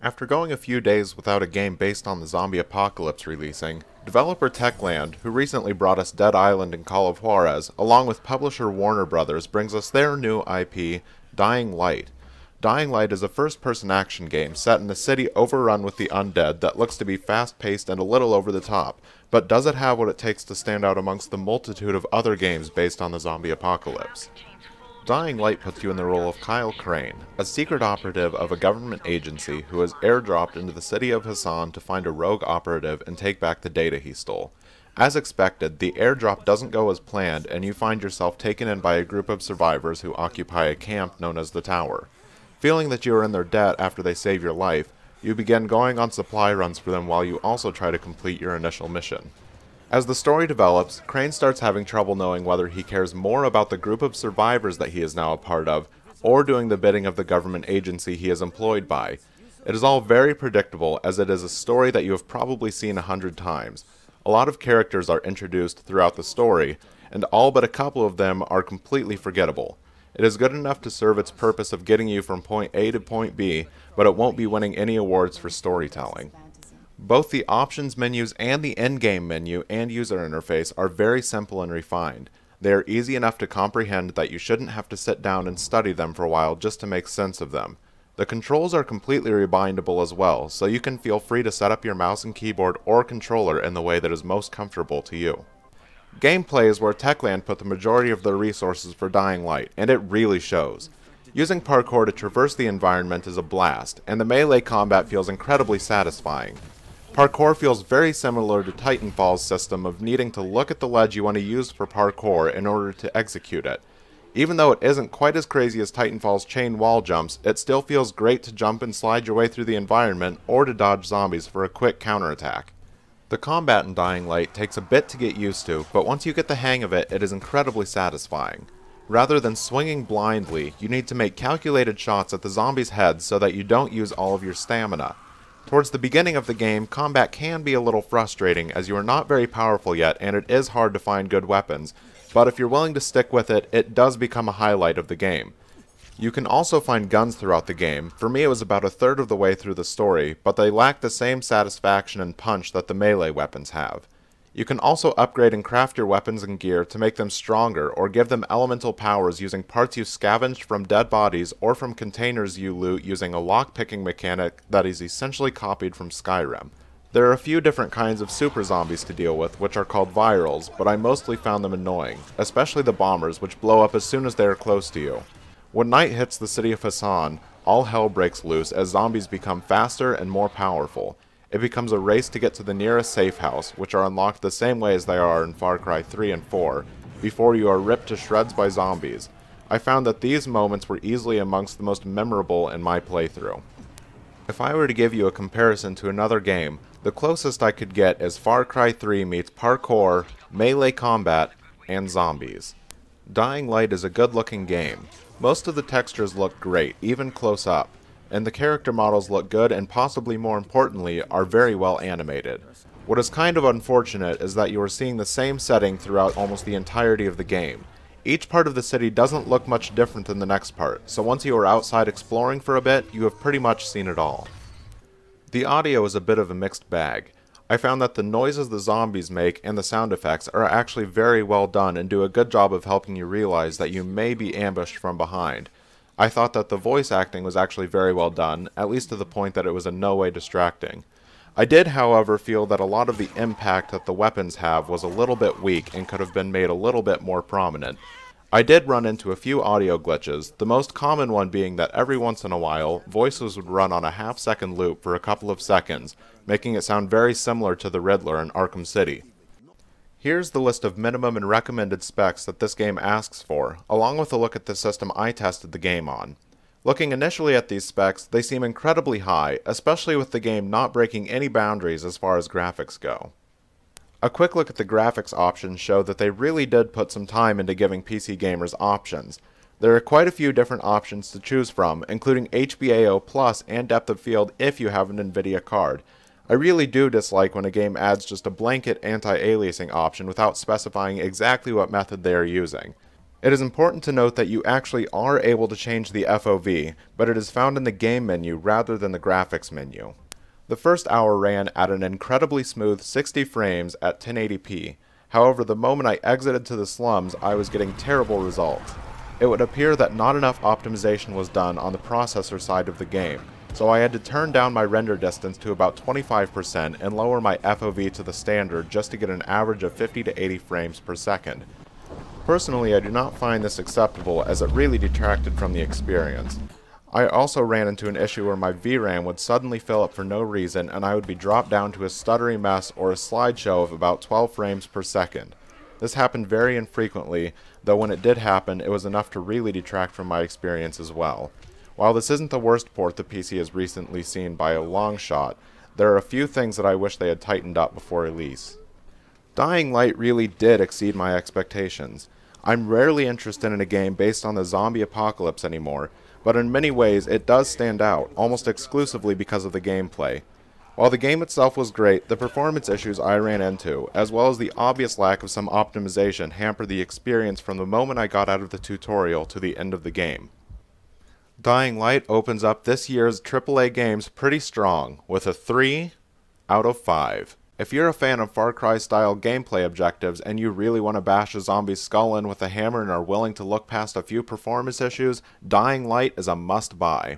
After going a few days without a game based on the zombie apocalypse releasing, developer Techland, who recently brought us Dead Island and Call of Juarez, along with publisher Warner Brothers, brings us their new IP, Dying Light. Dying Light is a first-person action game set in a city overrun with the undead that looks to be fast-paced and a little over the top, but does it have what it takes to stand out amongst the multitude of other games based on the zombie apocalypse? Dying Light puts you in the role of Kyle Crane, a secret operative of a government agency who is airdropped into the city of Hassan to find a rogue operative and take back the data he stole. As expected, the airdrop doesn't go as planned, and you find yourself taken in by a group of survivors who occupy a camp known as the Tower. Feeling that you are in their debt after they save your life, you begin going on supply runs for them while you also try to complete your initial mission. As the story develops, Crane starts having trouble knowing whether he cares more about the group of survivors that he is now a part of, or doing the bidding of the government agency he is employed by. It is all very predictable, as it is a story that you have probably seen 100 times. A lot of characters are introduced throughout the story, and all but a couple of them are completely forgettable. It is good enough to serve its purpose of getting you from point A to point B, but it won't be winning any awards for storytelling. Both the options menus and the endgame menu and user interface are very simple and refined. They are easy enough to comprehend that you shouldn't have to sit down and study them for a while just to make sense of them. The controls are completely rebindable as well, so you can feel free to set up your mouse and keyboard or controller in the way that is most comfortable to you. Gameplay is where Techland put the majority of their resources for Dying Light, and it really shows. Using parkour to traverse the environment is a blast, and the melee combat feels incredibly satisfying. Parkour feels very similar to Titanfall's system of needing to look at the ledge you want to use for parkour in order to execute it. Even though it isn't quite as crazy as Titanfall's chain wall jumps, it still feels great to jump and slide your way through the environment or to dodge zombies for a quick counterattack. The combat in Dying Light takes a bit to get used to, but once you get the hang of it, it is incredibly satisfying. Rather than swinging blindly, you need to make calculated shots at the zombies' heads so that you don't use all of your stamina. Towards the beginning of the game, combat can be a little frustrating as you are not very powerful yet and it is hard to find good weapons, but if you're willing to stick with it, it does become a highlight of the game. You can also find guns throughout the game. For me it was about a third of the way through the story, but they lack the same satisfaction and punch that the melee weapons have. You can also upgrade and craft your weapons and gear to make them stronger or give them elemental powers using parts you scavenged from dead bodies or from containers you loot using a lockpicking mechanic that is essentially copied from Skyrim. There are a few different kinds of super zombies to deal with, which are called virals, but I mostly found them annoying, especially the bombers, which blow up as soon as they are close to you. When night hits the city of Hassan, all hell breaks loose as zombies become faster and more powerful. It becomes a race to get to the nearest safe house, which are unlocked the same way as they are in Far Cry 3 and 4, before you are ripped to shreds by zombies. I found that these moments were easily amongst the most memorable in my playthrough. If I were to give you a comparison to another game, the closest I could get is Far Cry 3 meets parkour, melee combat, and zombies. Dying Light is a good-looking game. Most of the textures look great, even close up, and the character models look good and possibly more importantly are very well animated. What is kind of unfortunate is that you are seeing the same setting throughout almost the entirety of the game. Each part of the city doesn't look much different than the next part, so once you are outside exploring for a bit, you have pretty much seen it all. The audio is a bit of a mixed bag. I found that the noises the zombies make and the sound effects are actually very well done and do a good job of helping you realize that you may be ambushed from behind. I thought that the voice acting was actually very well done, at least to the point that it was in no way distracting. I did, however, feel that a lot of the impact that the weapons have was a little bit weak and could have been made a little bit more prominent. I did run into a few audio glitches, the most common one being that every once in a while, voices would run on a half-second loop for a couple of seconds, making it sound very similar to the Riddler in Arkham City. Here's the list of minimum and recommended specs that this game asks for, along with a look at the system I tested the game on. Looking initially at these specs, they seem incredibly high, especially with the game not breaking any boundaries as far as graphics go. A quick look at the graphics options show that they really did put some time into giving PC gamers options. There are quite a few different options to choose from, including HBAO Plus and depth of field if you have an Nvidia card. I really do dislike when a game adds just a blanket anti-aliasing option without specifying exactly what method they are using. It is important to note that you actually are able to change the FOV, but it is found in the game menu rather than the graphics menu. The first hour ran at an incredibly smooth 60 frames at 1080p. However, the moment I exited to the slums, I was getting terrible results. It would appear that not enough optimization was done on the processor side of the game, so I had to turn down my render distance to about 25% and lower my FOV to the standard just to get an average of 50 to 80 frames per second. Personally, I do not find this acceptable as it really detracted from the experience. I also ran into an issue where my VRAM would suddenly fill up for no reason and I would be dropped down to a stuttery mess or a slideshow of about 12 frames per second. This happened very infrequently, though when it did happen, it was enough to really detract from my experience as well. While this isn't the worst port the PC has recently seen by a long shot, there are a few things that I wish they had tightened up before release. Dying Light really did exceed my expectations. I'm rarely interested in a game based on the zombie apocalypse anymore, but in many ways it does stand out, almost exclusively because of the gameplay. While the game itself was great, the performance issues I ran into, as well as the obvious lack of some optimization, hampered the experience from the moment I got out of the tutorial to the end of the game. Dying Light opens up this year's AAA games pretty strong, with a 3 out of 5. If you're a fan of Far Cry style gameplay objectives and you really want to bash a zombie's skull in with a hammer and are willing to look past a few performance issues, Dying Light is a must buy.